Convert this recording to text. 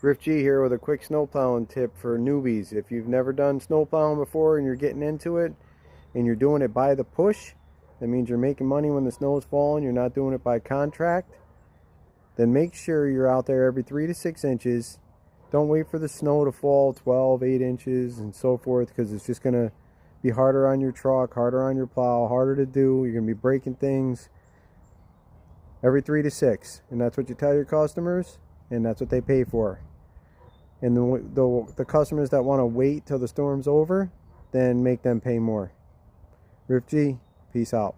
Riff G here with a quick snow plowing tip for newbies. If you've never done snow plowing before and you're getting into it and you're doing it by the push, that means you're making money when the snow is falling, you're not doing it by contract, then make sure you're out there every 3 to 6 inches. Don't wait for the snow to fall 12, 8 inches and so forth, because it's just going to be harder on your truck, harder on your plow, harder to do. You're going to be breaking things. Every 3 to 6, and that's what you tell your customers, and that's what they pay for. And the customers that want to wait till the storm's over, then make them pay more. Riff G, peace out.